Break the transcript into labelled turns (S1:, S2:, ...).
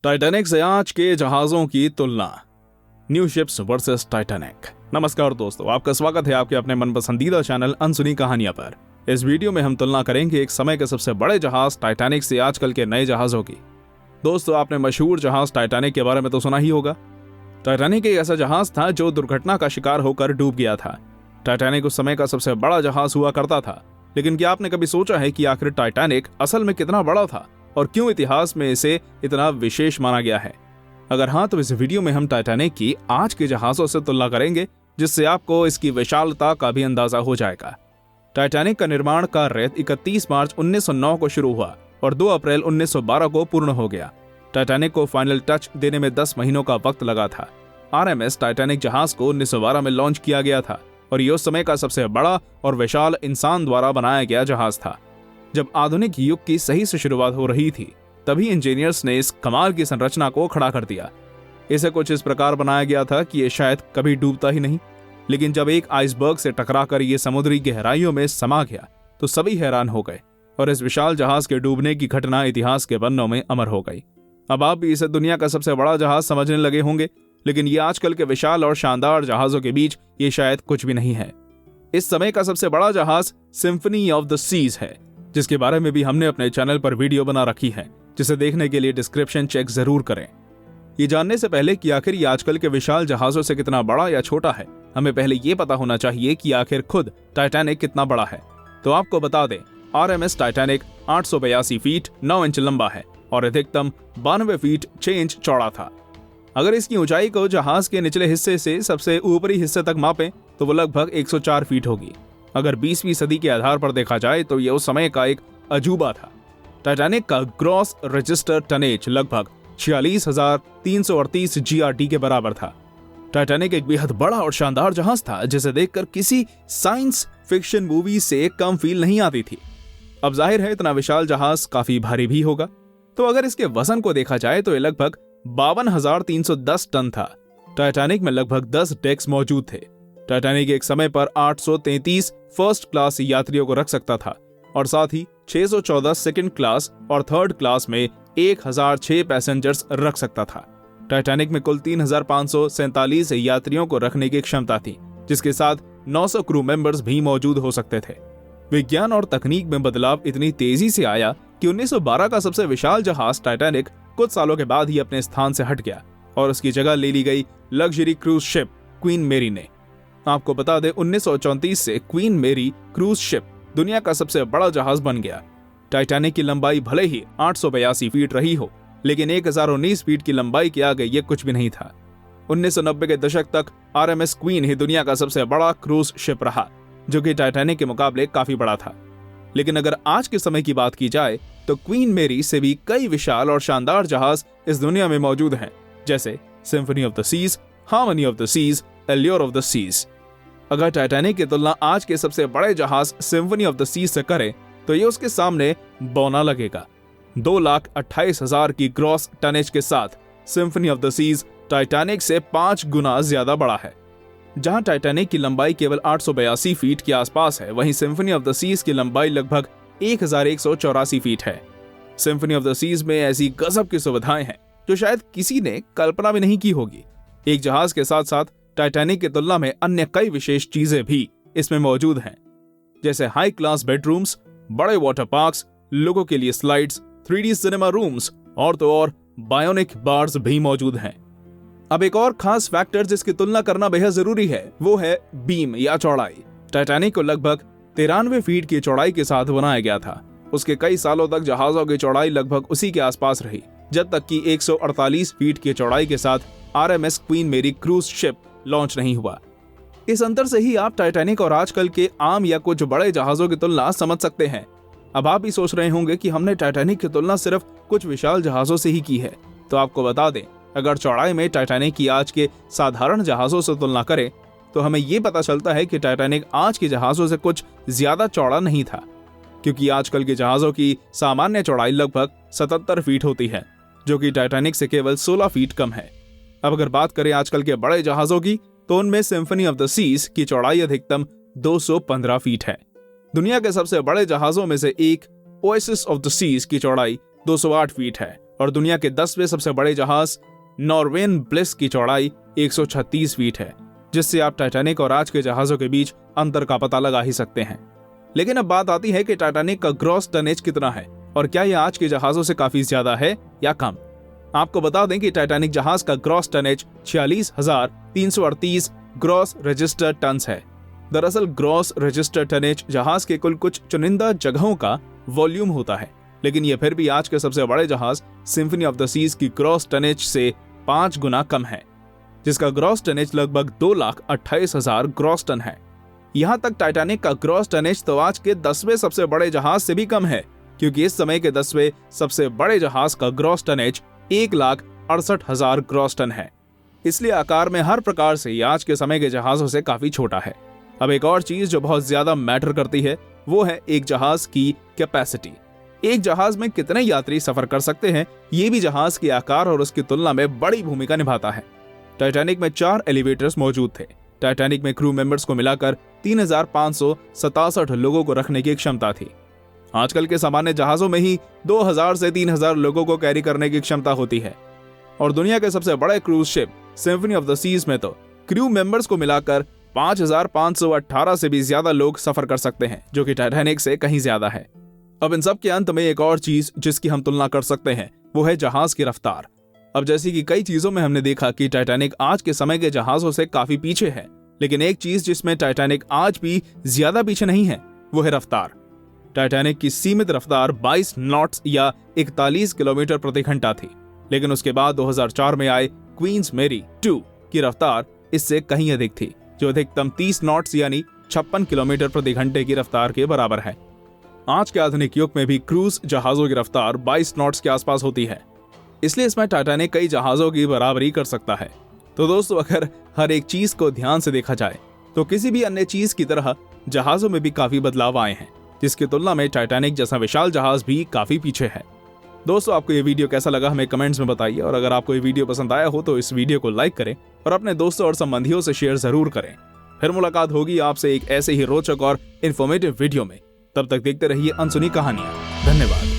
S1: Titanic से आज के जहाजों की तुलना। New ships versus Titanic. नमस्कार दोस्तों, आपका स्वागत है आपके अपने मनपसंदीदा चैनल अनसुनी कहानियां पर। इस वीडियो में हम तुलना करेंगे एक समय के सबसे बड़े जहाज टाइटैनिक से आजकल के नए जहाजों की। दोस्तों, आपने मशहूर जहाज टाइटैनिक के बारे में तो सुना ही होगा। टाइटैनिक एक ऐसा जहाज था जो दुर्घटना का शिकार होकर डूब गया था। टाइटैनिक उस समय का सबसे बड़ा जहाज हुआ करता था। लेकिन क्या आपने कभी सोचा है कि आखिर टाइटैनिक असल में कितना बड़ा था और क्यों इतिहास में इसे इतना विशेष माना गया है? अगर हाँ, तो इस वीडियो में हम टाइटैनिक की आज के जहाजों से तुलना करेंगे, जिससे आपको इसकी विशालता का भी अंदाजा हो जाएगा। टाइटैनिक का निर्माण कार्य 31 मार्च 1909 को शुरू हुआ और 2 अप्रैल 1912 को पूर्ण हो गया। टाइटैनिक को फाइनल टच देने में 10 महीनों का वक्त लगा था। RMS टाइटैनिक जहाज को 1912 में लॉन्च किया गया था और ये उस समय का सबसे बड़ा और विशाल इंसान द्वारा बनाया गया जहाज था। जब आधुनिक युग की सही से शुरुआत हो रही थी, तभी इंजीनियर्स ने इस कमाल की संरचना को खड़ा कर दिया। इसे कुछ इस प्रकार बनाया गया था कि ये शायद कभी डूबता ही नहीं। लेकिन जब एक आइसबर्ग से टकराकर ये समुद्री गहराइयों में समा गया, तो सभी हैरान हो गए और इस विशाल जहाज के डूबने की घटना इतिहास के पन्नों में अमर हो गई। अब आप भी इसे दुनिया का सबसे बड़ा जहाज समझने लगे होंगे, लेकिन ये आजकल के विशाल और शानदार जहाजों के बीच ये शायद कुछ भी नहीं है। इस समय का सबसे बड़ा जहाज सिम्फनी ऑफ द सीज है, जिसके बारे में भी हमने अपने चैनल पर वीडियो बना रखी है, जिसे देखने के लिए डिस्क्रिप्शन चेक जरूर करें। ये जानने से पहले कि आखिर ये आजकल के विशाल जहाजों से कितना बड़ा या छोटा है, हमें पहले ये पता होना चाहिए कि आखिर खुद टाइटैनिक कितना बड़ा है। तो आपको बता दें, RMS टाइटैनिक 882 फीट 9 इंच लंबा है और अधिकतम 92 फीट 6 इंच चौड़ा था। अगर इसकी ऊंचाई को जहाज के निचले हिस्से से सबसे ऊपरी हिस्से तक मापें, तो वो लगभग 104 फीट होगी। अगर 20वीं सदी के आधार पर देखा जाए तो यह उस समय का एक अजूबा था। टाइटैनिक का ग्रॉस रजिस्टर टनेज लगभग 46,338 GRT के बराबर था। टाइटैनिक एक बेहद बड़ा और शानदार जहाज था, जिसे देखकर किसी साइंस फिक्शन मूवी से कम फील नहीं आती थी। अब जाहिर है, इतना विशाल जहाज काफी भारी भी होगा। तो अगर इसके वजन को देखा जाए तो यह लगभग 52,310 टन था। टाइटैनिक में लगभग 10 डेक्स मौजूद थे। टाइटैनिक एक समय पर 833 फर्स्ट क्लास यात्रियों को रख सकता था और साथ ही 614 सेकंड क्लास और थर्ड क्लास में 1006 पैसेंजर्स रख सकता था। टाइटैनिक में कुल 3,547 यात्रियों को रखने की क्षमता थी, जिसके साथ 900 क्रू मेंबर्स भी मौजूद हो सकते थे। विज्ञान और तकनीक में बदलाव इतनी तेजी से आया कि 1912 का सबसे विशाल जहाज टाइटैनिक कुछ सालों के बाद ही अपने स्थान से हट गया और उसकी जगह ले ली गई लग्जरी क्रूज शिप क्वीन मेरी ने। आपको बता दें, 1934 से क्वीन मेरी क्रूज शिप दुनिया का सबसे बड़ा जहाज बन गया। टाइटैनिक की लंबाई भले ही 882 फीट रही हो, लेकिन 1019 फीट की लंबाई के आगे ये कुछ भी नहीं था। 1990 के दशक तक RMS क्वीन ही दुनिया का सबसे बड़ा क्रूज शिप रहा, जो कि टाइटैनिक के मुकाबले काफी बड़ा था। लेकिन अगर आज के समय की बात की जाए तो क्वीन मेरी से भी कई विशाल और शानदार जहाज इस दुनिया में मौजूद हैं, जैसे symphony of the seas, harmony of the seas, allure of the seas. अगर टाइटैनिक की तुलना आज के सबसे बड़े जहाज सिम्फनी ऑफ द सीज से करें तो ये उसके सामने बौना लगेगा। 2,28,000 की ग्रॉस टनेज के साथ symphony of the seas Titanic से 5 गुना ज्यादा बड़ा है। जहां टाइटैनिक की लंबाई केवल 882 फीट के आसपास है, वहीं सिम्फनी ऑफ द सीज की लंबाई लगभग 1,184 फीट है। सिम्फनी ऑफ द सीज में ऐसी गजब की सुविधाएं हैं जो शायद किसी ने कल्पना भी नहीं की होगी। एक जहाज के साथ साथ टाइटैनिक की तुलना में अन्य कई विशेष चीजें भी इसमें मौजूद हैं, जैसे हाई क्लास बेडरूम्स, बड़े वाटर पार्क्स, लोगों के लिए स्लाइड्स, 3D सिनेमा रूम्स और तो और बायोनिक बार्स भी मौजूद हैं। अब एक और खास फैक्टर जिसकी तुलना करना बेहद जरूरी है, वो है बीम या चौड़ाई। टाइटैनिक को लगभग 93 फीट की चौड़ाई के साथ बनाया गया था। उसके कई सालों तक जहाजों की चौड़ाई लगभग उसी के आसपास रही, जब तक कि 148 फीट की चौड़ाई के साथ RMS क्वीन मेरी क्रूज शिप लॉन्च नहीं हुआ। इस अंतर से ही आप टाइटैनिक और आजकल के आम या कुछ बड़े जहाजों की तुलना समझ सकते हैं। अब आप भी सोच रहे होंगे कि हमने टाइटैनिक की तुलना सिर्फ कुछ विशाल जहाजों से ही की है। तो आपको बता दें, अगर चौड़ाई में टाइटैनिक की आज के साधारण जहाजों से तुलना करें तो हमें यह पता चलता है कि टाइटैनिक आज के जहाजों से कुछ ज्यादा चौड़ा नहीं था, क्योंकि आजकल के जहाजों की सामान्य चौड़ाई लगभग 77 फीट होती है, जो कि टाइटैनिक से केवल 16 फीट कम है। अब अगर बात करें आजकल के बड़े जहाजों की, तो उनमें सिम्फनी ऑफ द सीज की चौड़ाई अधिकतम 215 फीट है। दुनिया के सबसे बड़े जहाजों में से एक ओएसिस ऑफ द सीज की चौड़ाई 208 फीट है और दुनिया के 10वें सबसे बड़े जहाज नॉर्वेन ब्लिस की चौड़ाई 136 फीट है, जिससे आप टाइटैनिक और आज के जहाजों के बीच अंतर का पता लगा ही सकते हैं। लेकिन अब बात आती है कि टाइटैनिक का ग्रॉस टनेज कितना है और क्या यह आज के जहाजों से काफी ज्यादा है या कम। आपको बता दें कि टाइटैनिक जहाज का gross tonnage 46,338 gross registered ton है। दरअसल ग्रॉस रजिस्टर्ड टनेज जहाज के कुल कुछ चुनिंदा जगहों का वॉल्यूम होता है, लेकिन यह फिर भी आज के सबसे बड़े जहाज सिम्फनी ऑफ द सीज की ग्रॉस टनेज से 5 गुना कम है, जिसका ग्रॉस टनेज लगभग 2,28,000 ग्रॉस टन है। यहां तक टाइटैनिक का ग्रॉस टनेज तो आज के 10वें सबसे बड़े जहाज से भी कम है, क्योंकि इस समय के 10वें सबसे बड़े जहाज का ग्रॉस टनेज 1,68,000 ग्रॉस टन है। इसलिए आकार में हर प्रकार से ये आज के समय के जहाजों से काफी छोटा है। अब एक और चीज जो बहुत ज्यादा मैटर करती है वो है एक जहाज की कैपेसिटी। एक जहाज में कितने यात्री सफर कर सकते हैं, ये भी जहाज के आकार और उसकी तुलना में बड़ी भूमिका निभाता है। टाइटैनिक में 4 एलिवेटर्स मौजूद थे। टाइटैनिक में क्रू मेंबर्स को मिलाकर 3,567 लोगों को रखने की क्षमता थी। आजकल के सामान्य जहाजों में ही 2,000 से 3,000 लोगों को कैरी करने की क्षमता होती है। और दुनिया के सबसे बड़े cruise ship symphony of the seas में तो क्रू मेंबर्स को मिलाकर 5,518 से भी ज्यादा लोग सफर कर सकते हैं, जो कि टाइटैनिक से कहीं ज्यादा है। अब इन सब के अंत में एक और चीज जिसकी हम तुलना कर सकते हैं वो है जहाज की रफ्तार। अब जैसे कि कई चीजों में हमने देखा कि टाइटैनिक आज के समय के जहाजों से काफी पीछे है, लेकिन एक चीज जिसमें टाइटैनिक आज भी ज्यादा पीछे नहीं है वो है रफ्तार। टाइटैनिक की सीमित रफ्तार 22 नॉट्स या 41 किलोमीटर प्रति घंटा थी, लेकिन उसके बाद 2004 में आए क्वींस मैरी 2 की रफ्तार इससे कहीं अधिक थी, जो अधिकतम 30 नॉट्स यानी 56 किलोमीटर प्रति घंटे की रफ्तार के बराबर है। आज के आधुनिक युग में भी क्रूज जहाजों की रफ्तार 22 नॉट्स के आसपास होती है, इसलिए इसमें टाइटैनिक कई जहाजों की बराबरी कर सकता है। तो दोस्तों, अगर हर एक चीज को ध्यान से देखा जाए तो किसी भी अन्य चीज की तरह जहाजों में भी काफी बदलाव आए हैं, जिसकी तुलना में टाइटैनिक जैसा विशाल जहाज भी काफी पीछे है। दोस्तों, आपको ये वीडियो कैसा लगा हमें कमेंट्स में बताइए, और अगर आपको ये वीडियो पसंद आया हो तो इस वीडियो को लाइक करें और अपने दोस्तों और संबंधियों से शेयर जरूर करें। फिर मुलाकात होगी आपसे एक ऐसे ही रोचक और इन्फॉर्मेटिव वीडियो में। तब तक देखते रहिए अनसुनी कहानियां। धन्यवाद।